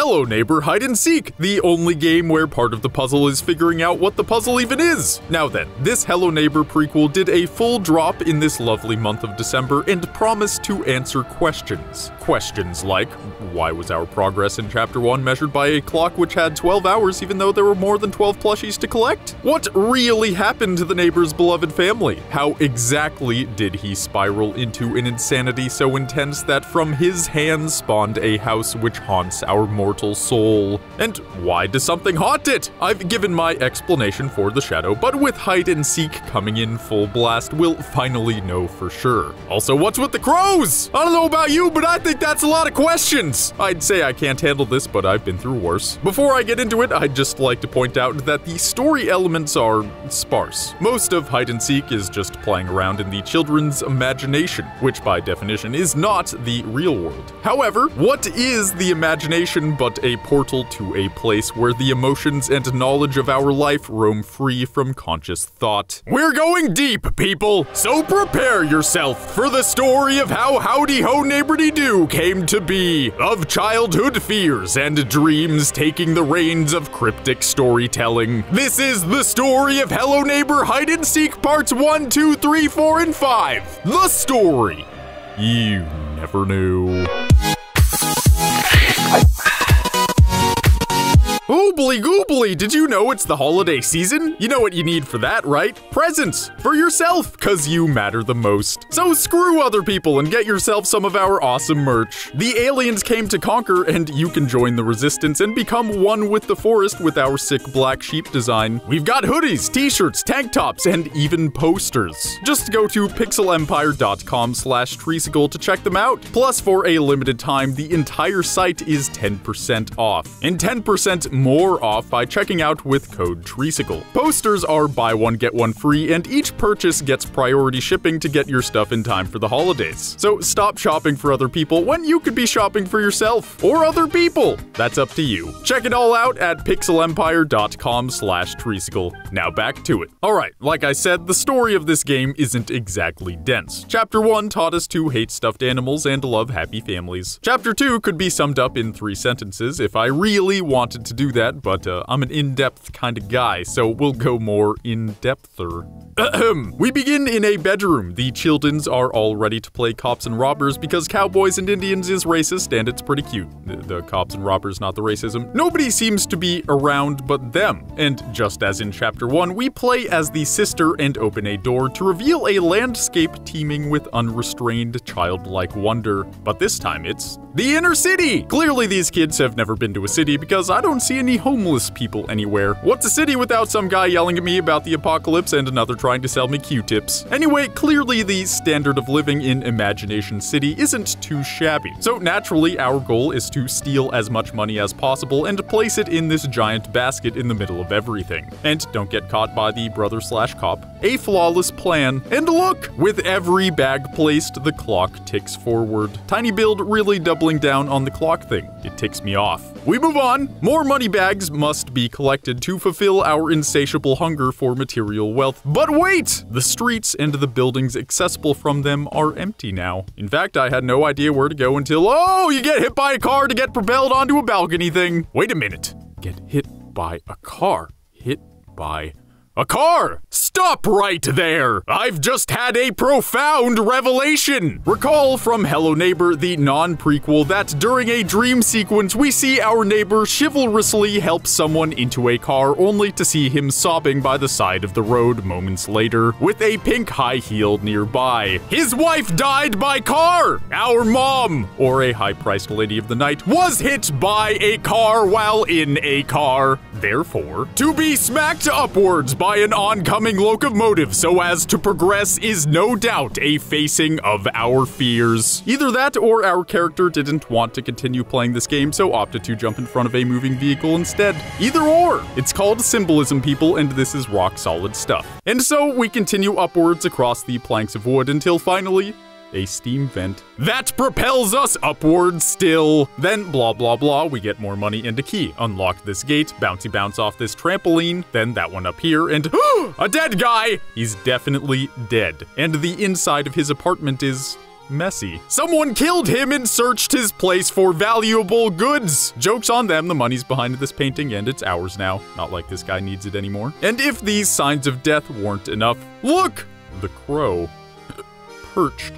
Hello Neighbor Hide and Seek, the only game where part of the puzzle is figuring out what the puzzle even is. Now then, this Hello Neighbor prequel did a full drop in this lovely month of December and promised to answer questions. Questions like, why was our progress in Chapter 1 measured by a clock which had 12 hours even though there were more than 12 plushies to collect? What really happened to the neighbor's beloved family? How exactly did he spiral into an insanity so intense that from his hands spawned a house which haunts our mortal soul? And why does something haunt it? I've given my explanation for the shadow, but with Hide and Seek coming in full blast, we'll finally know for sure. Also, what's with the crows? I don't know about you, but I think that's a lot of questions. I'd say I can't handle this, but I've been through worse. Before I get into it, I'd just like to point out that the story elements are sparse. Most of Hide and Seek is just playing around in the children's imagination, which by definition is not the real world. However, what is the imagination but a portal to a place where the emotions and knowledge of our life roam free from conscious thought? We're going deep, people, so prepare yourself for the story of how Howdy Ho Neighborly Doo came to be, of childhood fears and dreams taking the reins of cryptic storytelling. This is the story of Hello Neighbor Hide and Seek parts 1, 2, 3, 4, and 5. The story you never knew. Oobly goobly, did you know it's the holiday season? You know what you need for that, right? Presents for yourself, cause you matter the most. So screw other people and get yourself some of our awesome merch. The aliens came to conquer, and you can join the resistance and become one with the forest with our sick black sheep design. We've got hoodies, t-shirts, tank tops, and even posters. Just go to pixelempire.com/treesicle to check them out. Plus, for a limited time, the entire site is 10% off. And 10% more off by checking out with code TREESICLE. Posters are buy one get one free, and each purchase gets priority shipping to get your stuff in time for the holidays. So stop shopping for other people when you could be shopping for yourself or other people. That's up to you. Check it all out at pixelempire.com/TREESICLE. Now back to it. Alright, like I said, the story of this game isn't exactly dense. Chapter 1 taught us to hate stuffed animals and love happy families. Chapter 2 could be summed up in 3 sentences if I really wanted to do that, but I'm an in-depth kind of guy, so we'll go more in-depther. We begin in a bedroom. The Childens are all ready to play cops and robbers because cowboys and Indians is racist, and it's pretty cute. The cops and robbers, not the racism. Nobody seems to be around but them. And just as in Chapter 1, we play as the sister and open a door to reveal a landscape teeming with unrestrained childlike wonder. But this time it's the inner city! Clearly these kids have never been to a city because I don't see any homeless people anywhere. What's a city without some guy yelling at me about the apocalypse and another trying to sell me Q-tips? Anyway, clearly the standard of living in Imagination City isn't too shabby. So naturally, our goal is to steal as much money as possible and place it in this giant basket in the middle of everything. And don't get caught by the brother/cop. A flawless plan. And look! With every bag placed, the clock ticks forward. Tiny Build really doubling down on the clock thing. It ticks me off. We move on. More money bags must be collected to fulfill our insatiable hunger for material wealth. But wait! The streets and the buildings accessible from them are empty now. In fact, I had no idea where to go until, oh, you get hit by a car to get propelled onto a balcony thing. Wait a minute. Get hit by a car. Hit by a car! Stop right there! I've just had a profound revelation! Recall from Hello Neighbor, the non-prequel, that during a dream sequence we see our neighbor chivalrously help someone into a car only to see him sobbing by the side of the road moments later, with a pink high heel nearby. His wife died by car! Our mom, or a high-priced lady of the night, was hit by a car while in a car. Therefore, to be smacked upwards by an oncoming locomotive so as to progress is no doubt a facing of our fears. Either that or our character didn't want to continue playing this game, so opted to jump in front of a moving vehicle instead. Either or. It's called symbolism, people, and this is rock solid stuff. And so we continue upwards across the planks of wood until finally a steam vent that propels us upwards still. Then blah blah blah, we get more money and a key. Unlock this gate, bouncy bounce off this trampoline, then that one up here, and a dead guy! He's definitely dead. And the inside of his apartment is messy. Someone killed him and searched his place for valuable goods. Joke's on them, the money's behind this painting and it's ours now. Not like this guy needs it anymore. And if these signs of death weren't enough, look! The crow. Perched,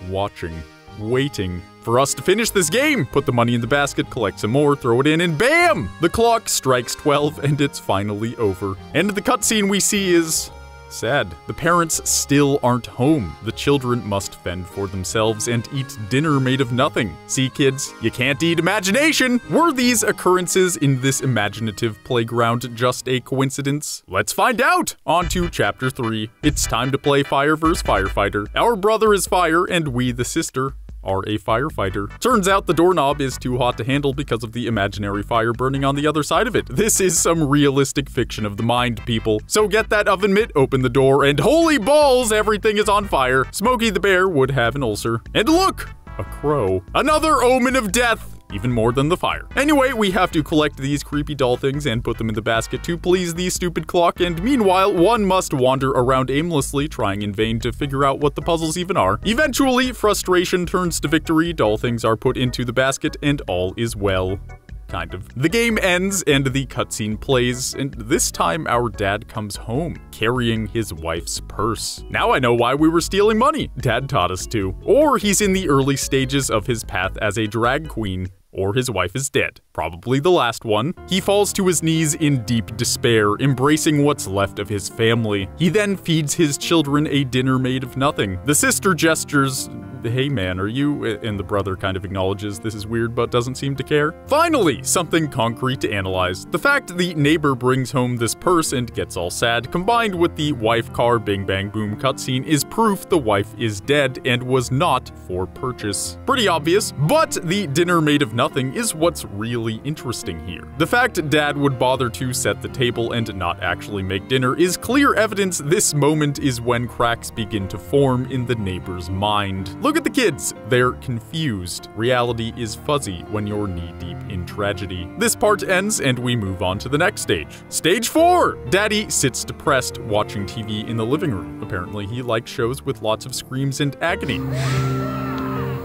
watching, waiting for us to finish this game. Put the money in the basket, collect some more, throw it in, and bam! The clock strikes 12 and it's finally over. And the cutscene we see is sad. The parents still aren't home. The children must fend for themselves and eat dinner made of nothing. See, kids, you can't eat imagination! Were these occurrences in this imaginative playground just a coincidence? Let's find out! On to Chapter 3. It's time to play Fire vs. Firefighter. Our brother is fire, and we, the sister, are a firefighter. Turns out the doorknob is too hot to handle because of the imaginary fire burning on the other side of it. This is some realistic fiction of the mind, people. So get that oven mitt, open the door, and holy balls, everything is on fire. Smokey the Bear would have an ulcer. And look! A crow. Another omen of death! Even more than the fire. Anyway, we have to collect these creepy doll things and put them in the basket to please the stupid clock, and meanwhile, one must wander around aimlessly, trying in vain to figure out what the puzzles even are. Eventually, frustration turns to victory, doll things are put into the basket, and all is well. Kind of. The game ends and the cutscene plays, and this time our dad comes home, carrying his wife's purse. Now I know why we were stealing money. Dad taught us to. Or he's in the early stages of his path as a drag queen. Or his wife is dead. Probably the last one. He falls to his knees in deep despair, embracing what's left of his family. He then feeds his children a dinner made of nothing. The sister gestures, "Hey man, are you?" And the brother kind of acknowledges this is weird but doesn't seem to care. Finally, something concrete to analyze. The fact the neighbor brings home this purse and gets all sad, combined with the wife car bing bang boom cutscene, is proof the wife is dead and was not for purchase. Pretty obvious, but the dinner made of nothing is what's really interesting here. The fact Dad would bother to set the table and not actually make dinner is clear evidence this moment is when cracks begin to form in the neighbor's mind. Look at the kids. They're confused. Reality is fuzzy when you're knee-deep in tragedy. This part ends and we move on to the next stage. Stage 4! Daddy sits depressed, watching TV in the living room. Apparently he likes shows with lots of screams and agony.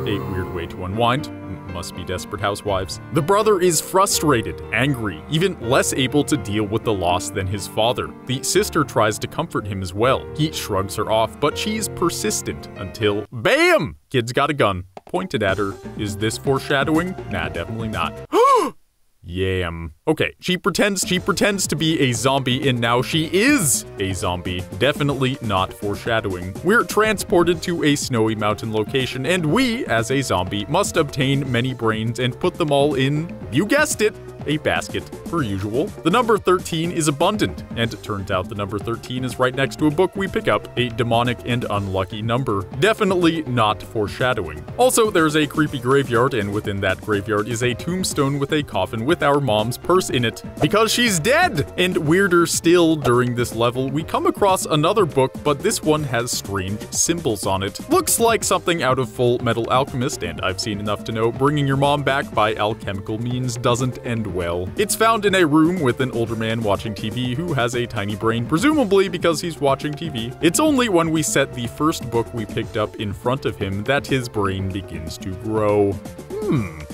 A weird way to unwind. Must be Desperate Housewives. The brother is frustrated, angry, even less able to deal with the loss than his father. The sister tries to comfort him as well. He shrugs her off, but she's persistent until BAM! Kid's got a gun, pointed at her. Is this foreshadowing? Nah, definitely not. Yam. Okay, she pretends to be a zombie and now she is a zombie. Definitely not foreshadowing. We're transported to a snowy mountain location and we, as a zombie, must obtain many brains and put them all in, you guessed it, a basket, per usual. The number 13 is abundant, and it turns out the number 13 is right next to a book we pick up, a demonic and unlucky number. Definitely not foreshadowing. Also, there's a creepy graveyard, and within that graveyard is a tombstone with a coffin with our mom's purse in it, because she's dead! And weirder still, during this level, we come across another book, but this one has strange symbols on it. Looks like something out of Full Metal Alchemist, and I've seen enough to know bringing your mom back by alchemical means doesn't end well. It's found in a room with an older man watching TV who has a tiny brain, presumably because he's watching TV. It's only when we set the first book we picked up in front of him that his brain begins to grow.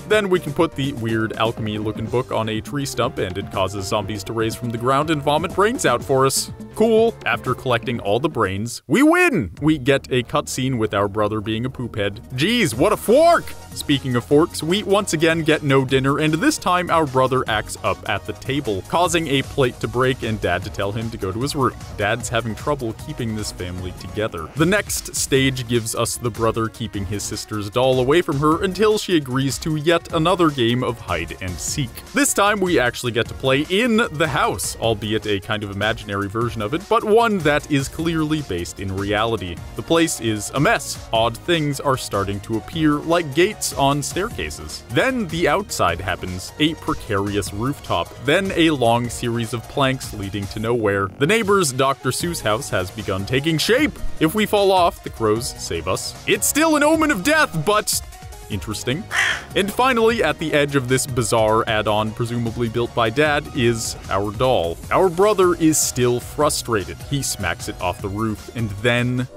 Then we can put the weird alchemy-looking book on a tree stump and it causes zombies to raise from the ground and vomit brains out for us. Cool. After collecting all the brains, we win! We get a cutscene with our brother being a poophead. Geez, what a fork! Speaking of forks, we once again get no dinner, and this time our brother acts up at the table, causing a plate to break and Dad to tell him to go to his room. Dad's having trouble keeping this family together. The next stage gives us the brother keeping his sister's doll away from her until she agrees to yet another game of hide and seek. This time we actually get to play in the house, albeit a kind of imaginary version of it, but one that is clearly based in reality. The place is a mess. Odd things are starting to appear, like gates on staircases. Then the outside happens, a precarious rooftop, then a long series of planks leading to nowhere. The neighbor's Dr. Seuss house has begun taking shape. If we fall off, the crows save us. It's still an omen of death, but interesting. And finally, at the edge of this bizarre add-on, presumably built by Dad, is our doll. Our brother is still frustrated. He smacks it off the roof, and then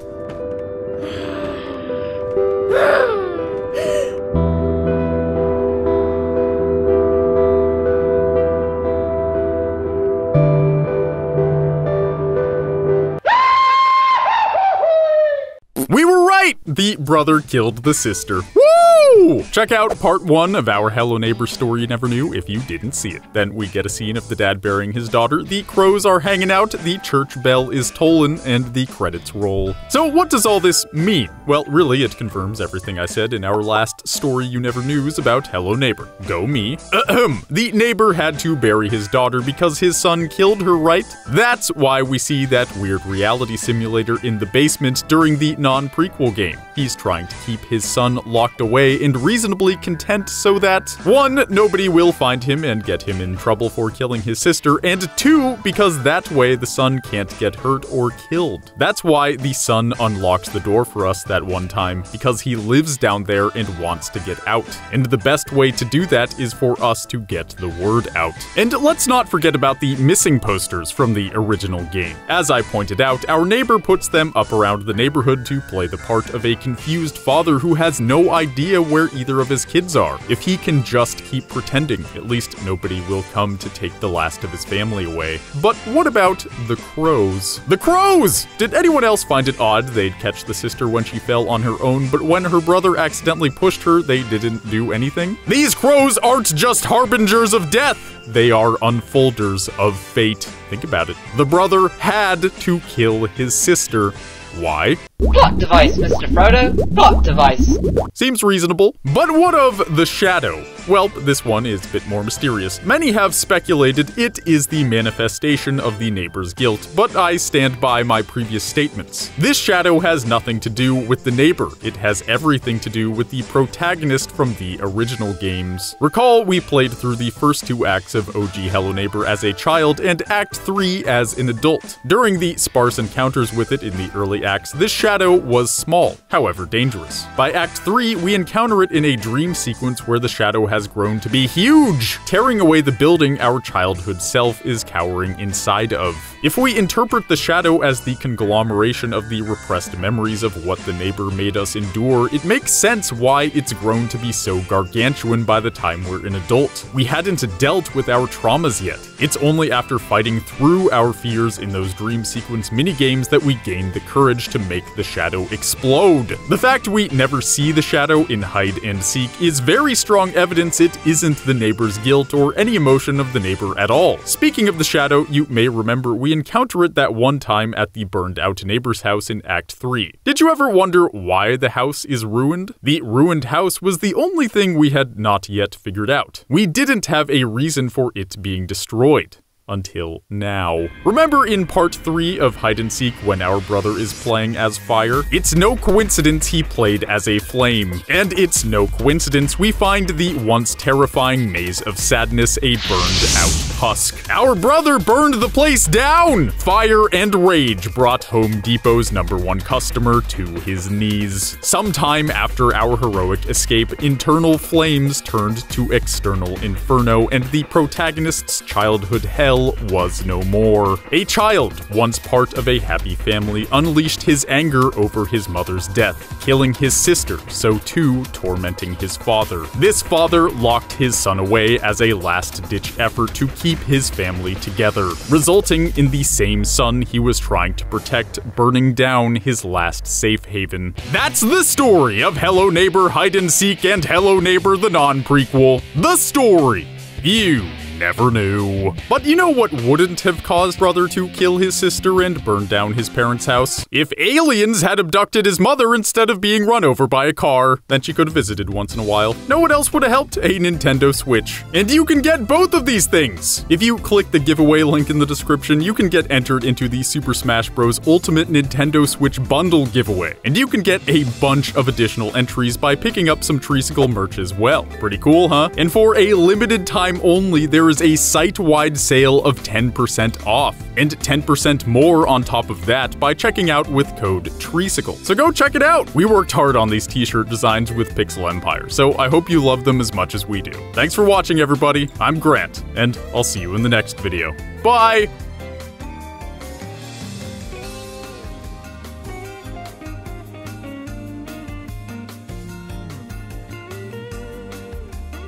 the brother killed the sister. Woo! Check out part 1 of our Hello Neighbor story you never knew if you didn't see it. Then we get a scene of the dad burying his daughter, the crows are hanging out, the church bell is tolling, and the credits roll. So what does all this mean? Well, really, it confirms everything I said in our last story you never knews about Hello Neighbor. Go me. The neighbor had to bury his daughter because his son killed her, right? That's why we see that weird reality simulator in the basement during the non-prequel game. He's trying to keep his son locked away and reasonably content so that 1. Nobody will find him and get him in trouble for killing his sister, and 2. Because that way the son can't get hurt or killed. That's why the son unlocked the door for us that one time, because he lives down there and wants to get out. And the best way to do that is for us to get the word out. And let's not forget about the missing posters from the original game. As I pointed out, our neighbor puts them up around the neighborhood to play the part of a confused father who has no idea where either of his kids are. If he can just keep pretending, at least nobody will come to take the last of his family away. But what about the crows? The crows! Did anyone else find it odd they'd catch the sister when she fell on her own, but when her brother accidentally pushed her, they didn't do anything? These crows aren't just harbingers of death! They are unfolders of fate. Think about it. The brother had to kill his sister. Why? Plot device, Mr. Frodo. Plot device. Seems reasonable. But what of the shadow? Well, this one is a bit more mysterious. Many have speculated it is the manifestation of the neighbor's guilt, but I stand by my previous statements. This shadow has nothing to do with the neighbor. It has everything to do with the protagonist from the original games. Recall, we played through the first 2 acts of OG Hello Neighbor as a child and Act 3 as an adult. During the sparse encounters with it in the early acts, this shadow was small, however dangerous. By Act 3, we encounter it in a dream sequence where the shadow has grown to be huge, tearing away the building our childhood self is cowering inside of. If we interpret the shadow as the conglomeration of the repressed memories of what the neighbor made us endure, it makes sense why it's grown to be so gargantuan by the time we're an adult. We hadn't dealt with our traumas yet. It's only after fighting through our fears in those dream sequence minigames that we gain the courage to make the shadow explode. The fact we never see the shadow in hide and seek is very strong evidence it isn't the neighbor's guilt or any emotion of the neighbor at all. Speaking of the shadow, you may remember we encounter it that one time at the burned out neighbor's house in Act 3. Did you ever wonder why the house is ruined? The ruined house was the only thing we had not yet figured out. We didn't have a reason for it being destroyed. Until now. Remember in part 3 of Hide and Seek when our brother is playing as fire? It's no coincidence he played as a flame. And it's no coincidence we find the once terrifying maze of sadness a burned out husk. Our brother burned the place down! Fire and rage brought Home Depot's #1 customer to his knees. Sometime after our heroic escape, internal flames turned to external inferno and the protagonist's childhood hell was no more. A child, once part of a happy family, unleashed his anger over his mother's death, killing his sister, so too tormenting his father. This father locked his son away as a last-ditch effort to keep his family together, resulting in the same son he was trying to protect burning down his last safe haven. That's the story of Hello Neighbor Hide and Seek and Hello Neighbor the non-prequel. The story you never knew. But you know what wouldn't have caused brother to kill his sister and burn down his parents' house? If aliens had abducted his mother instead of being run over by a car. Then she could have visited once in a while. Know what else would have helped? A Nintendo Switch. And you can get both of these things! If you click the giveaway link in the description, you can get entered into the Super Smash Bros. Ultimate Nintendo Switch Bundle giveaway. And you can get a bunch of additional entries by picking up some Treesicle merch as well. Pretty cool, huh? And for a limited time only, there is a site-wide sale of 10% off, and 10% more on top of that by checking out with code Treesicle. So go check it out! We worked hard on these t-shirt designs with Pixel Empire, so I hope you love them as much as we do. Thanks for watching, everybody. I'm Grant, and I'll see you in the next video. Bye!